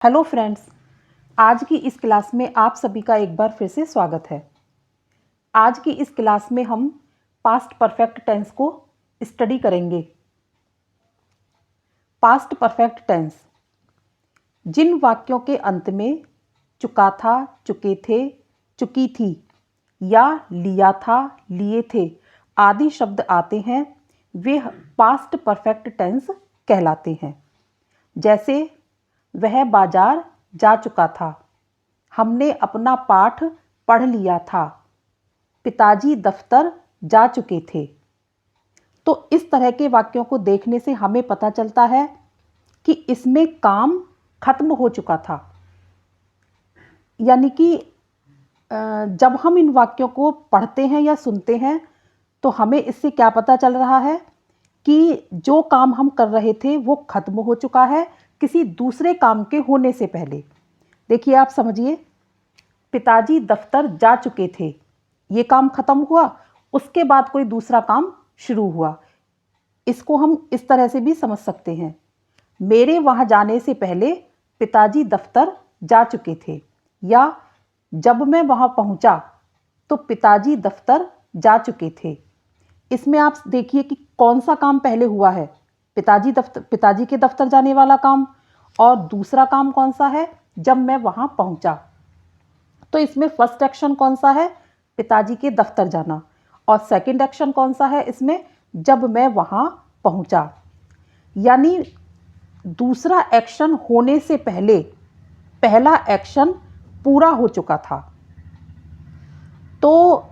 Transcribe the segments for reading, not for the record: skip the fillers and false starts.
Hello friends, आज की इस क्लास में आप सभी का एक बार फिर से स्वागत है। आज की इस क्लास में हम पास्ट परफेक्ट टेंस को स्टडी करेंगे। पास्ट परफेक्ट टेंस जिन वाक्यों के अंत में चुका था, चुके थे, चुकी थी या लिया था, लिए थे आदि शब्द आते हैं वे पास्ट परफेक्ट टेंस कहलाते हैं। जैसे वह बाजार जा चुका था, हमने अपना पाठ पढ़ लिया था, पिताजी दफ्तर जा चुके थे। तो इस तरह के वाक्यों को देखने से हमें पता चलता है कि इसमें काम खत्म हो चुका था। यानी कि जब हम इन वाक्यों को पढ़ते हैं या सुनते हैं तो हमें इससे क्या पता चल रहा है कि जो काम हम कर रहे थे वो खत्म हो चुका है किसी दूसरे काम के होने से पहले। देखिए, आप समझिए, पिताजी दफ्तर जा चुके थे, ये काम खत्म हुआ, उसके बाद कोई दूसरा काम शुरू हुआ। इसको हम इस तरह से भी समझ सकते हैं, मेरे वहां जाने से पहले पिताजी दफ्तर जा चुके थे, या जब मैं वहां पहुंचा तो पिताजी दफ्तर जा चुके थे। इसमें आप देखिए कि कौन सा काम पहले हुआ है, पिताजी के दफ्तर जाने वाला काम, और दूसरा काम कौन सा है, जब मैं वहां पहुंचा। तो इसमें फर्स्ट एक्शन कौन सा है, पिताजी के दफ्तर जाना, और सेकंड एक्शन कौन सा है इसमें, जब मैं वहां पहुंचा। यानी दूसरा एक्शन होने से पहले पहला एक्शन पूरा हो चुका था। तो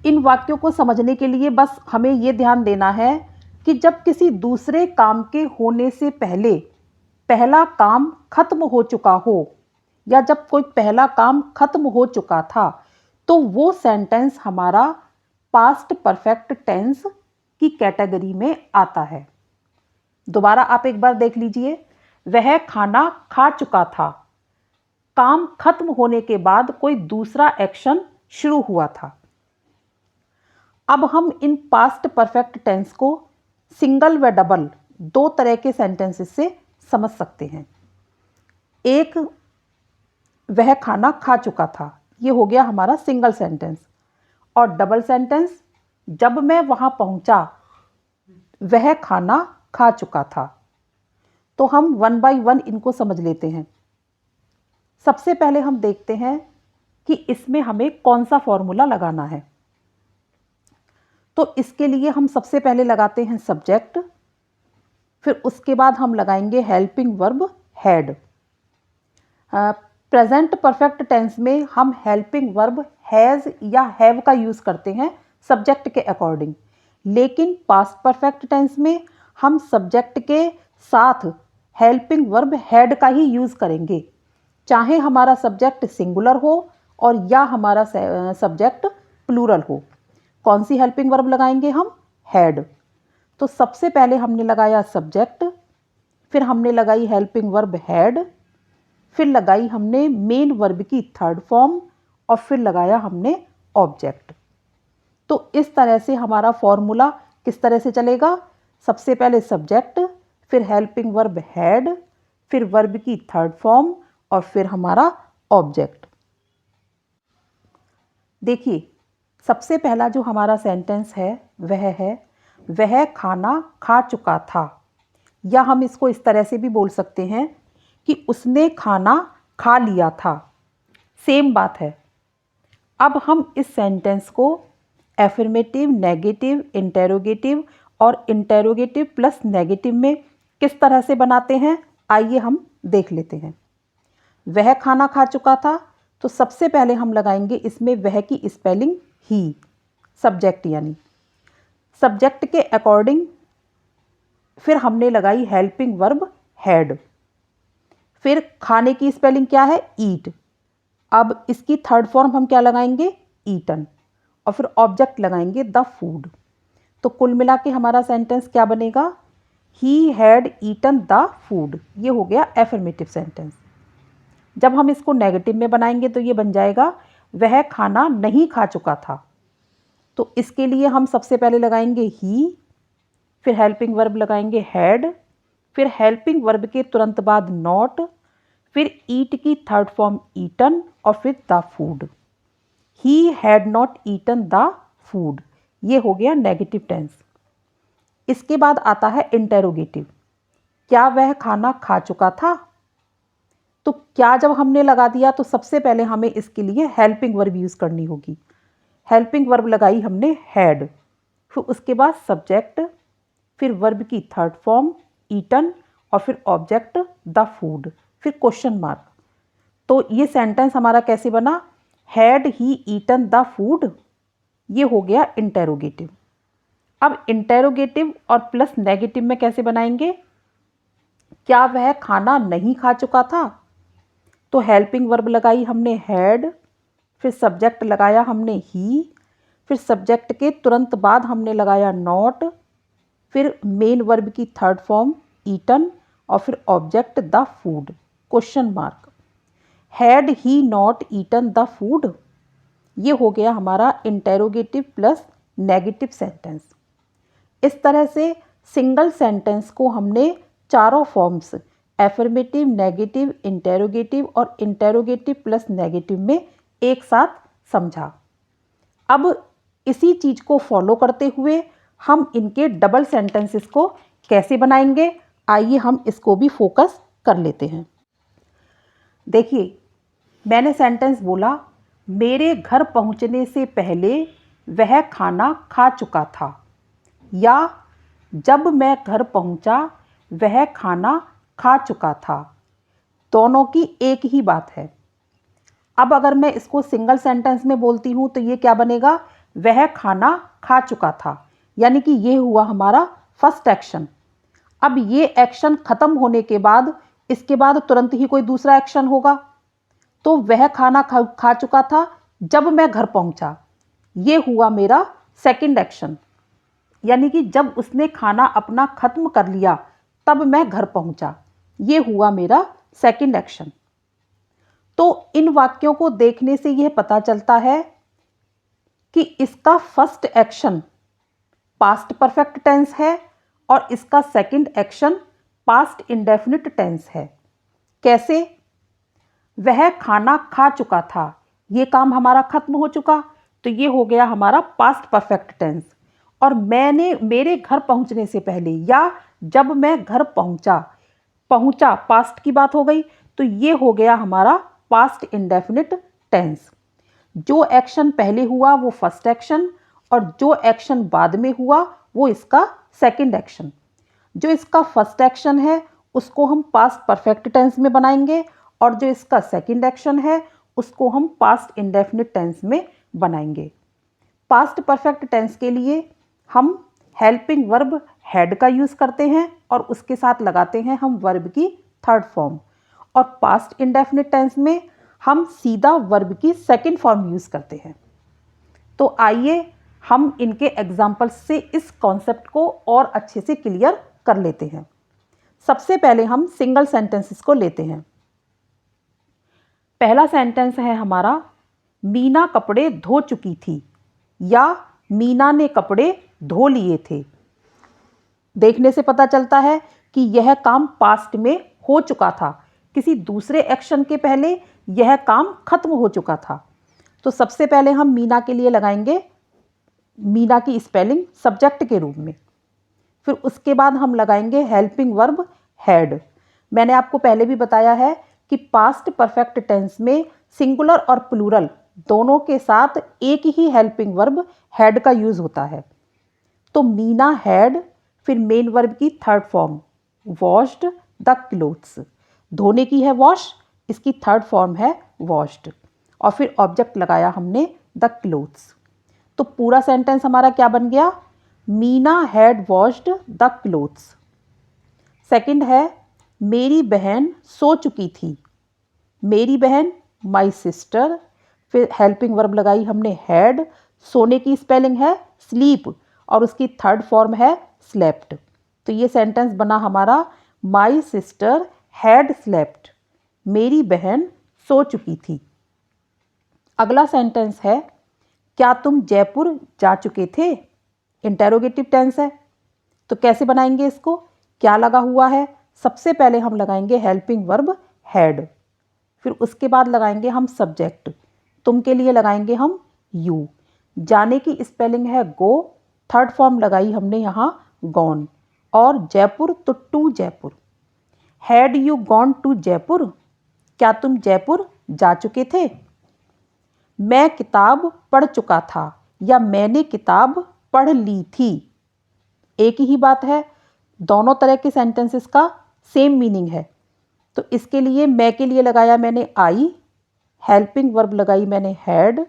इन वाक्यों को समझने के लिए बस हमें यह ध्यान देना है कि जब किसी दूसरे काम के होने से पहले पहला काम खत्म हो चुका हो, या जब कोई पहला काम खत्म हो चुका था, तो वो सेंटेंस हमारा पास्ट परफेक्ट टेंस की कैटेगरी में आता है। दोबारा आप एक बार देख लीजिए, वह खाना खा चुका था, काम खत्म होने के बाद कोई दूसरा एक्शन शुरू हुआ था। अब हम इन पास्ट परफेक्ट टेंस को सिंगल व डबल दो तरह के सेंटेंसेस से समझ सकते हैं। एक, वह खाना खा चुका था, ये हो गया हमारा सिंगल सेंटेंस। और डबल सेंटेंस, जब मैं वहां पहुंचा वह खाना खा चुका था। तो हम वन बाय वन इनको समझ लेते हैं। सबसे पहले हम देखते हैं कि इसमें हमें कौन सा फॉर्मूला लगाना है। तो इसके लिए हम सबसे पहले लगाते हैं सब्जेक्ट, फिर उसके बाद हम लगाएंगे helping verb had. Present perfect tense में हम हेल्पिंग वर्ब हैज़ या हैव का यूज़ करते हैं सब्जेक्ट के अकॉर्डिंग, लेकिन पास्ट परफेक्ट टेंस में हम सब्जेक्ट के साथ हेल्पिंग वर्ब हैड का ही यूज़ करेंगे, चाहे हमारा सब्जेक्ट सिंगुलर हो और या हमारा सब्जेक्ट प्लूरल हो। कौन सी हेल्पिंग वर्ब लगाएंगे हम, हैड। तो सबसे पहले हमने लगाया सब्जेक्ट, फिर हमने लगाई हेल्पिंग वर्ब हैड, फिर लगाई हमने मेन वर्ब की थर्ड फॉर्म, और फिर लगाया हमने ऑब्जेक्ट। तो इस तरह से हमारा फॉर्मूला किस तरह से चलेगा, सबसे पहले सब्जेक्ट, फिर हेल्पिंग वर्ब हैड, फिर वर्ब की थर्ड फॉर्म, और फिर हमारा ऑब्जेक्ट। देखिए, सबसे पहला जो हमारा सेंटेंस है वह है वह खाना खा चुका था, या हम इसको इस तरह से भी बोल सकते हैं कि उसने खाना खा लिया था। सेम बात है। अब हम इस सेंटेंस को एफर्मेटिव, नेगेटिव, इंटेरोगेटिव और इंटेरोगेटिव प्लस नेगेटिव में किस तरह से बनाते हैं, आइए हम देख लेते हैं। वह खाना खा चुका था, तो सबसे पहले हम लगाएंगे इसमें वह की स्पेलिंग ही, सब्जेक्ट यानी सब्जेक्ट के अकॉर्डिंग। फिर हमने लगाई हेल्पिंग वर्ब हैड, फिर खाने की स्पेलिंग क्या है, ईट। अब इसकी थर्ड फॉर्म हम क्या लगाएंगे, ईटन, और फिर ऑब्जेक्ट लगाएंगे द फूड। तो कुल मिला के हमारा सेंटेंस क्या बनेगा, he had eaten the food. ये हो गया एफर्मेटिव सेंटेंस। जब हम इसको नेगेटिव में बनाएंगे तो ये बन जाएगा वह खाना नहीं खा चुका था। तो इसके लिए हम सबसे पहले लगाएंगे ही, फिर हेल्पिंग वर्ब लगाएंगे हैड, फिर हेल्पिंग वर्ब के तुरंत बाद नॉट, फिर ईट की थर्ड फॉर्म ईटन और फिर the food. He had not eaten the food, ये हो गया नेगेटिव टेंस। इसके बाद आता है इंटेरोगेटिव, क्या वह खाना खा चुका था। तो क्या जब हमने लगा दिया तो सबसे पहले हमें इसके लिए हेल्पिंग वर्ब यूज़ करनी होगी। हेल्पिंग वर्ब लगाई हमने हैड, फिर उसके बाद सब्जेक्ट, फिर वर्ब की थर्ड फॉर्म ईटन और फिर ऑब्जेक्ट द फूड, फिर क्वेश्चन मार्क। तो ये सेंटेंस हमारा कैसे बना, had he eaten the food, ये हो गया इंटेरोगेटिव। अब इंटेरोगेटिव और प्लस नेगेटिव में कैसे बनाएंगे, क्या वह खाना नहीं खा चुका था। तो हेल्पिंग वर्ब लगाई हमने हैड, फिर सब्जेक्ट लगाया हमने ही, फिर सब्जेक्ट के तुरंत बाद हमने लगाया नॉट, फिर मेन वर्ब की थर्ड फॉर्म ईटन और फिर object the food, question mark. Had he not eaten the food, ये हो गया हमारा इंटेरोगेटिव प्लस नेगेटिव सेंटेंस। इस तरह से सिंगल सेंटेंस को हमने चारों फॉर्म्स एफर्मेटिव, नेगेटिव, इंटेरोगेटिव और इंटेरोगेटिव प्लस नेगेटिव में एक साथ समझा। अब इसी चीज़ को फॉलो करते हुए हम इनके डबल सेंटेंसेस को कैसे बनाएंगे, आइए हम इसको भी फोकस कर लेते हैं। देखिए, मैंने सेंटेंस बोला, मेरे घर पहुंचने से पहले वह खाना खा चुका था, या जब मैं घर पहुंचा वह खाना खा चुका था। दोनों की एक ही बात है। अब अगर मैं इसको सिंगल सेंटेंस में बोलती हूँ तो ये क्या बनेगा, वह खाना खा चुका था, यानी कि ये हुआ हमारा फर्स्ट एक्शन। अब ये एक्शन खत्म होने के बाद इसके बाद तुरंत ही कोई दूसरा एक्शन होगा, तो वह खाना खा चुका था जब मैं घर पहुंचा, ये हुआ मेरा सेकंड एक्शन, यानी कि जब उसने खाना अपना खत्म कर लिया तब मैं घर पहुंचा, ये हुआ मेरा सेकंड एक्शन। तो इन वाक्यों को देखने से यह पता चलता है कि इसका first action past perfect tense है और इसका second action past indefinite tense है। कैसे, वह खाना खा चुका था, ये काम हमारा खत्म हो चुका, तो ये हो गया हमारा पास्ट परफेक्ट टेंस। और मैंने मेरे घर पहुंचने से पहले या जब मैं घर पहुंचा पास्ट की बात हो गई, तो ये हो गया हमारा पास्ट इंडेफिनिट टेंस। जो एक्शन पहले हुआ वो फर्स्ट एक्शन और जो एक्शन बाद में हुआ वो इसका सेकंड एक्शन। जो इसका फर्स्ट एक्शन है उसको हम पास्ट परफेक्ट टेंस में बनाएंगे और जो इसका सेकंड एक्शन है उसको हम पास्ट इंडेफिनिट टेंस में बनाएंगे। पास्ट परफेक्ट टेंस के लिए हम हेल्पिंग वर्ब हैड का यूज़ करते हैं और उसके साथ लगाते हैं हम वर्ब की थर्ड फॉर्म, और पास्ट इंडेफिनिट टेंस में हम सीधा वर्ब की सेकंड फॉर्म यूज़ करते हैं। तो आइए हम इनके एग्जाम्पल्स से इस कॉन्सेप्ट को और अच्छे से क्लियर कर लेते हैं। सबसे पहले हम सिंगल सेंटेंसेस को लेते हैं। पहला सेंटेंस है हमारा, मीना कपड़े धो चुकी थी, या मीना ने कपड़े धो लिए थे। देखने से पता चलता है कि यह काम पास्ट में हो चुका था, किसी दूसरे एक्शन के पहले यह काम खत्म हो चुका था। तो सबसे पहले हम मीना के लिए लगाएंगे मीना की स्पेलिंग सब्जेक्ट के रूप में, फिर उसके बाद हम लगाएंगे हेल्पिंग वर्ब हैड। मैंने आपको पहले भी बताया है कि पास्ट परफेक्ट टेंस में सिंगुलर और प्लूरल दोनों के साथ एक ही हेल्पिंग वर्ब हैड का यूज़ होता है। तो मीना हैड, फिर मेन वर्ब की third form washed the clothes, धोने की है वॉश, इसकी थर्ड फॉर्म है वॉश्ड, और फिर ऑब्जेक्ट लगाया हमने द क्लोथ्स। तो पूरा सेंटेंस हमारा क्या बन गया, Meena had washed the clothes. Second है, मेरी बहन सो चुकी थी, मेरी बहन माई सिस्टर, फिर हेल्पिंग वर्ब लगाई हमने हैड, सोने की स्पेलिंग है स्लीप और उसकी थर्ड फॉर्म है स्लेप्ट। तो ये सेंटेंस बना हमारा, माई सिस्टर हैड स्लेप्ट, मेरी बहन सो चुकी थी। अगला सेंटेंस है, क्या तुम जयपुर जा चुके थे, इंटेरोगेटिव टेंस है। तो कैसे बनाएंगे इसको, क्या लगा हुआ है, सबसे पहले हम लगाएंगे हेल्पिंग वर्ब हैड, फिर उसके बाद लगाएंगे हम सब्जेक्ट, तुम के लिए लगाएंगे हम यू। जाने की स्पेलिंग है गो, थर्ड फॉर्म लगाई हमने यहाँ गॉन। और जयपुर तो to Jaipur. Had you gone to Jaipur, क्या तुम जयपुर जा चुके थे। मैं किताब पढ़ चुका था या मैंने किताब पढ़ ली थी। एक ही बात है, दोनों तरह के सेंटेंसेस का सेम मीनिंग है। तो इसके लिए मैं के लिए लगाया मैंने आई, हेल्पिंग वर्ब लगाई मैंने हैड,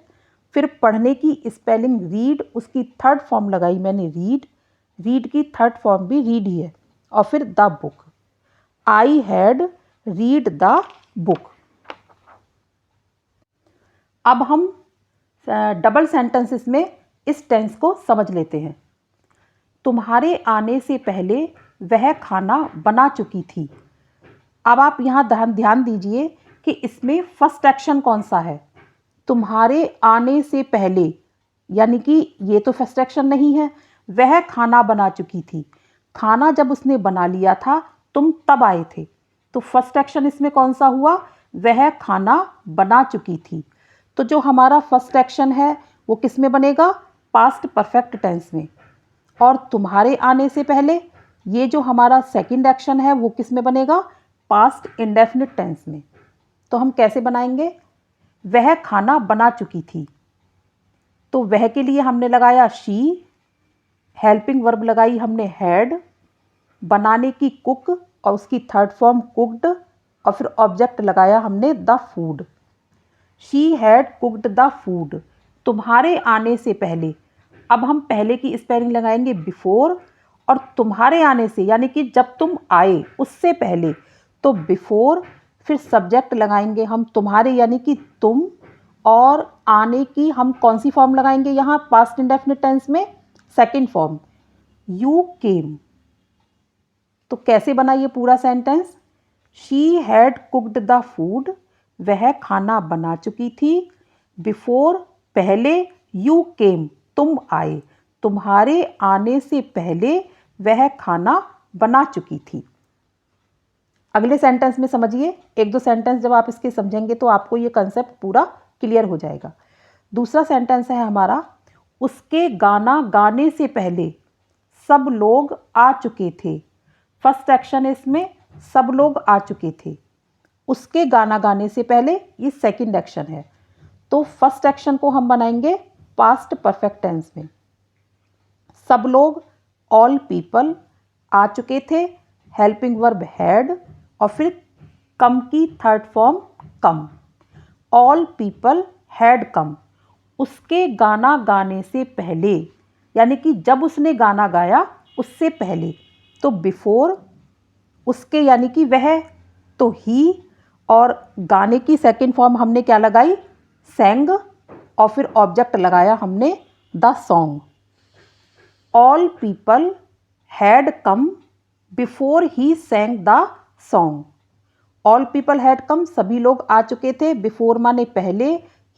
फिर पढ़ने की स्पेलिंग रीड, उसकी थर्ड फॉर्म लगाई मैंने रीड, रीड की थर्ड फॉर्म भी रीड ही है, और फिर the book. I had read the book. अब हम डबल सेंटेंसेस में इस टेंस को समझ लेते हैं। तुम्हारे आने से पहले वह खाना बना चुकी थी। अब आप यहाँ ध्यान दीजिए कि इसमें फर्स्ट एक्शन कौन सा है। तुम्हारे आने से पहले, यानी कि ये तो फर्स्ट एक्शन नहीं है। वह खाना बना चुकी थी, खाना जब उसने बना लिया था तुम तब आए थे। तो फर्स्ट एक्शन इसमें कौन सा हुआ, वह खाना बना चुकी थी। तो जो हमारा फर्स्ट एक्शन है वो किस में बनेगा, पास्ट परफेक्ट टेंस में। और तुम्हारे आने से पहले ये जो हमारा सेकंड एक्शन है वो किस में बनेगा, पास्ट इंडेफिनिट टेंस में। तो हम कैसे बनाएंगे, वह खाना बना चुकी थी, तो वह के लिए हमने लगाया शी, हेल्पिंग वर्ब लगाई हमने हैड, बनाने की कुक और उसकी थर्ड फॉर्म कुक्ड, और फिर ऑब्जेक्ट लगाया हमने the food. She had cooked the food. तुम्हारे आने से पहले, अब हम पहले की स्पेलिंग लगाएंगे बिफोर, और तुम्हारे आने से यानी कि जब तुम आए उससे पहले, तो बिफोर, फिर सब्जेक्ट लगाएंगे हम तुम्हारे यानी कि तुम, और आने की हम कौन सी फॉर्म लगाएंगे यहाँ पास्ट इंडेफिनिट टेंस में, सेकंड फॉर्म यू केम। तो कैसे बना ये पूरा sentence, she had cooked the food, वह खाना बना चुकी थी, बिफोर पहले, यू केम तुम आए, तुम्हारे आने से पहले वह खाना बना चुकी थी। अगले सेंटेंस में समझिए, एक दो सेंटेंस जब आप इसके समझेंगे तो आपको ये कंसेप्ट पूरा क्लियर हो जाएगा। दूसरा सेंटेंस है हमारा, उसके गाना गाने से पहले सब लोग आ चुके थे। फर्स्ट एक्शन इसमें सब लोग आ चुके थे, उसके गाना गाने से पहले ये सेकंड एक्शन है। तो फर्स्ट एक्शन को हम बनाएंगे पास्ट परफेक्ट टेंस में। सब लोग, ऑल पीपल आ चुके थे, हेल्पिंग वर्ब हैड, और फिर कम की third form come. All people had कम, उसके गाना गाने से पहले, यानी कि जब उसने गाना गाया उससे पहले। तो बिफोर, उसके यानी कि वह, तो ही, और गाने की सेकंड फॉर्म हमने क्या लगाई, सेंग, और फिर ऑब्जेक्ट लगाया हमने the song. All people had come before he sang the song. All people had come, सभी लोग आ चुके थे, बिफोर माने पहले,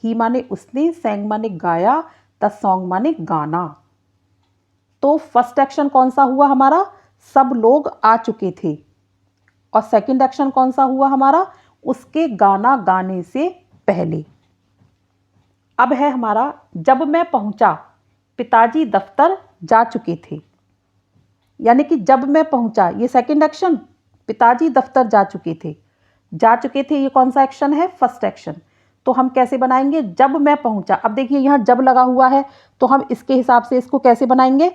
ही माने उसने, सेंग माने गाया, द सॉन्ग माने गाना। तो फर्स्ट एक्शन कौन सा हुआ हमारा, सब लोग आ चुके थे, और सेकंड एक्शन कौन सा हुआ हमारा, उसके गाना गाने से पहले। अब है हमारा, जब मैं पहुंचा पिताजी दफ्तर जा चुके थे। यानी कि जब मैं पहुंचा ये सेकंड एक्शन, पिताजी दफ्तर जा चुके थे। जा चुके थे ये कौन सा एक्शन है, फर्स्ट एक्शन। तो हम कैसे बनाएंगे, जब मैं पहुंचा। अब देखिए यहाँ जब लगा हुआ है तो हम इसके हिसाब से इसको कैसे बनाएंगे,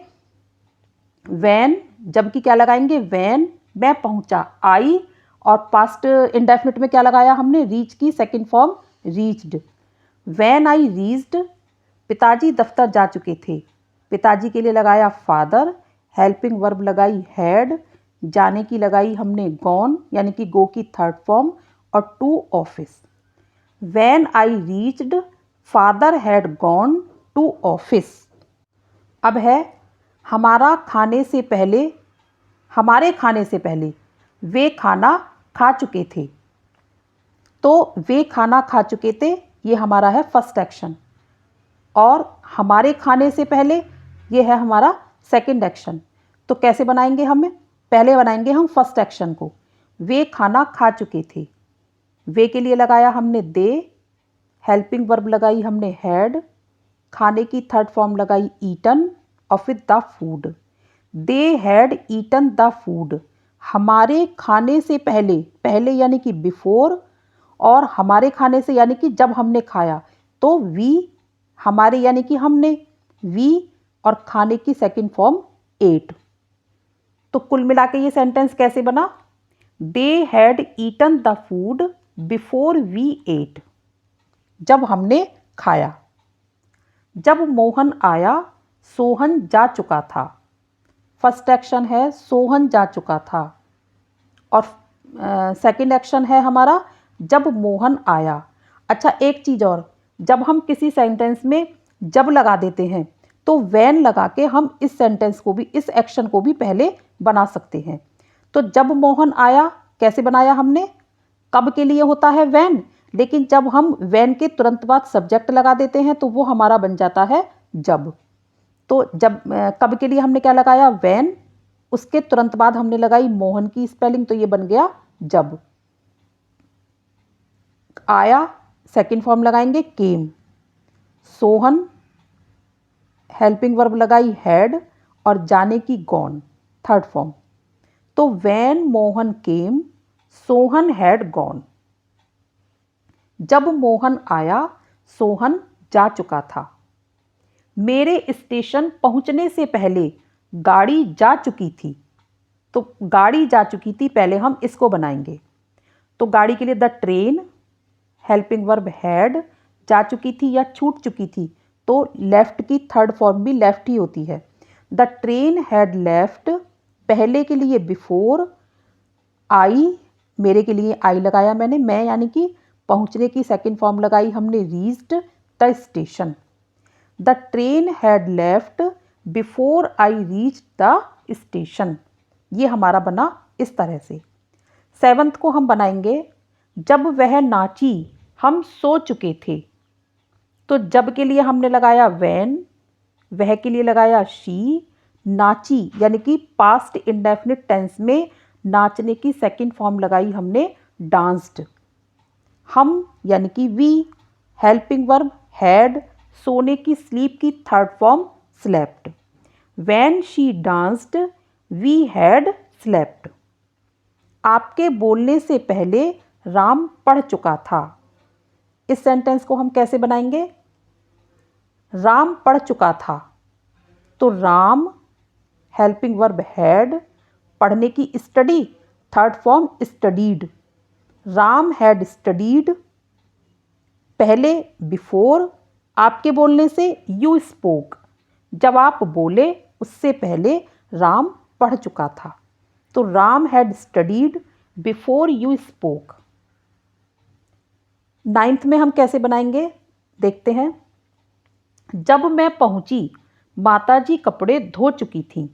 वैन, जब की क्या लगाएंगे वैन, मैं पहुंचा आई, और पास्ट इंडेफिनिट में क्या लगाया हमने, रीच की second form reached. When I reached, पिताजी दफ्तर जा चुके थे, पिताजी के लिए लगाया फादर, हेल्पिंग वर्ब लगाई हैड, जाने की लगाई हमने गॉन, यानी कि गो की थर्ड फॉर्म, और to office. When I reached father had gone to office. अब है हमारा खाने से पहले, हमारे खाने से पहले वे खाना खा चुके थे। तो वे खाना खा चुके थे ये हमारा है फर्स्ट एक्शन, और हमारे खाने से पहले ये है हमारा सेकंड एक्शन। तो कैसे बनाएंगे, हमें पहले बनाएंगे हम फर्स्ट एक्शन को, वे खाना खा चुके थे। वे के लिए लगाया हमने दे, हेल्पिंग वर्ब लगाई हमने हैड, खाने की थर्ड फॉर्म लगाई ईटन और फिर the food. They had eaten the food, हमारे खाने से पहले, पहले यानी कि बिफोर, और हमारे खाने से यानी कि जब हमने खाया, तो वी, हमारे यानी कि हमने, वी, और खाने की सेकंड फॉर्म एट। तो कुल मिला के ये सेंटेंस कैसे बना? They had eaten the food before we ate, जब हमने खाया। जब मोहन आया, सोहन जा चुका था। फर्स्ट एक्शन है सोहन जा चुका था, और सेकंड एक्शन है हमारा जब मोहन आया। अच्छा, एक चीज़ और, जब हम किसी सेंटेंस में जब लगा देते हैं तो वैन लगा के हम इस सेंटेंस को भी, इस एक्शन को भी पहले बना सकते हैं। तो जब मोहन आया कैसे बनाया हमने? कब के लिए होता है वैन, लेकिन जब हम वैन के तुरंत बाद सब्जेक्ट लगा देते हैं तो वो हमारा बन जाता है जब। तो जब कब के लिए हमने क्या लगाया? वैन, उसके तुरंत बाद हमने लगाई मोहन की स्पेलिंग, तो ये बन गया जब। आया सेकंड फॉर्म लगाएंगे केम, सोहन हेल्पिंग वर्ब लगाई हैड, और जाने की गॉन थर्ड फॉर्म। तो when Mohan came, Sohan had gone. जब मोहन आया, सोहन जा चुका था। मेरे स्टेशन पहुंचने से पहले गाड़ी जा चुकी थी। तो गाड़ी जा चुकी थी, पहले हम इसको बनाएंगे। तो गाड़ी के लिए the train, helping verb had, जा चुकी थी या छूट चुकी थी, तो लेफ्ट की थर्ड फॉर्म भी लेफ्ट ही होती है। द ट्रेन हैड लेफ्ट, पहले के लिए बिफोर, आई, मेरे के लिए आई लगाया मैंने, मैं यानी कि पहुंचने की सेकंड फॉर्म लगाई हमने reached the station. The train had left before I reach the station. ये हमारा बना इस तरह से। सेवंथ को हम बनाएंगे जब वह नाची हम सो चुके थे। तो जब के लिए हमने लगाया वैन, वह के लिए लगाया शी, नाची यानी कि पास्ट इंडेफिनिट टेंस में नाचने की सेकंड फॉर्म लगाई हमने डांस्ड। हम यानी कि वी, हेल्पिंग वर्ब हैड, सोने की स्लीप की third form slept. When she danced we had slept. आपके बोलने से पहले राम पढ़ चुका था। इस सेंटेंस को हम कैसे बनाएंगे? राम पढ़ चुका था, तो राम हेल्पिंग वर्ब हैड, पढ़ने की study third form studied. Ram had studied, पहले बिफोर, आपके बोलने से यू स्पोक, जब आप बोले उससे पहले राम पढ़ चुका था। तो Ram had studied before you spoke. Ninth में हम कैसे बनाएंगे देखते हैं। जब मैं पहुंची माताजी कपड़े धो चुकी थी।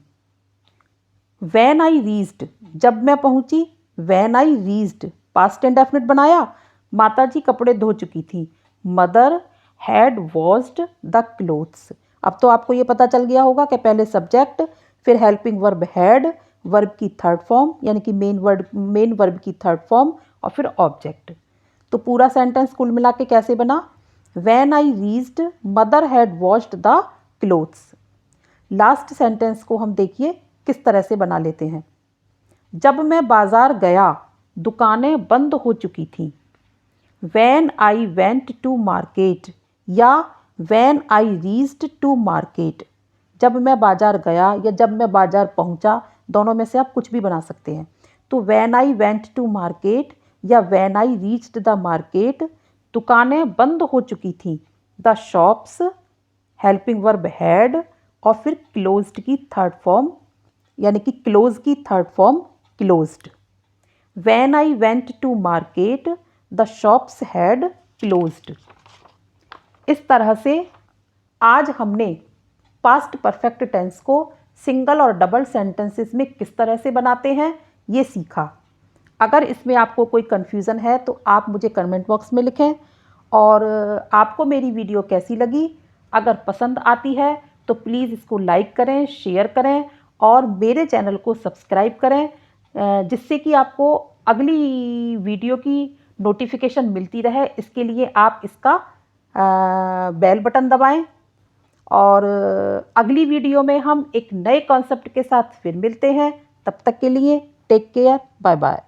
वैन आई रीच्ड, जब मैं पहुंची, van I reached past indefinite बनाया, माताजी कपड़े धो चुकी थी। Mother had washed the clothes. अब तो आपको ये पता चल गया होगा कि पहले सब्जेक्ट, फिर हेल्पिंग वर्ब हैड, वर्ब की थर्ड फॉर्म यानी कि मेन वर्ब की थर्ड फॉर्म, और फिर ऑब्जेक्ट। तो पूरा सेंटेंस कुल मिला के कैसे बना? Van I reached mother had washed the clothes. Last sentence को हम देखिए किस तरह से बना लेते हैं। जब मैं बाजार गया दुकानें बंद हो चुकी थी। When I went to market या when I reached to market. जब मैं बाजार गया या जब मैं बाजार पहुंचा, दोनों में से आप कुछ भी बना सकते हैं। तो when I went to market या when I reached the market, दुकानें बंद हो चुकी थी। The shops helping verb had, और फिर क्लोज्ड की थर्ड फॉर्म यानी कि क्लोज की third form closed. When I went to market the shops had closed. इस तरह से आज हमने पास्ट परफेक्ट टेंस को सिंगल और डबल सेंटेंसेस में किस तरह से बनाते हैं ये सीखा। अगर इसमें आपको कोई कन्फ्यूज़न है तो आप मुझे कमेंट बॉक्स में लिखें। और आपको मेरी वीडियो कैसी लगी, अगर पसंद आती है तो प्लीज़ इसको लाइक करें, शेयर करें और मेरे चैनल को सब्सक्राइब करें, जिससे कि आपको अगली वीडियो की नोटिफिकेशन मिलती रहे, इसके लिए आप इसका बेल बटन दबाएं। और अगली वीडियो में हम एक नए कॉन्सेप्ट के साथ फिर मिलते हैं। तब तक के लिए टेक केयर, बाय बाय।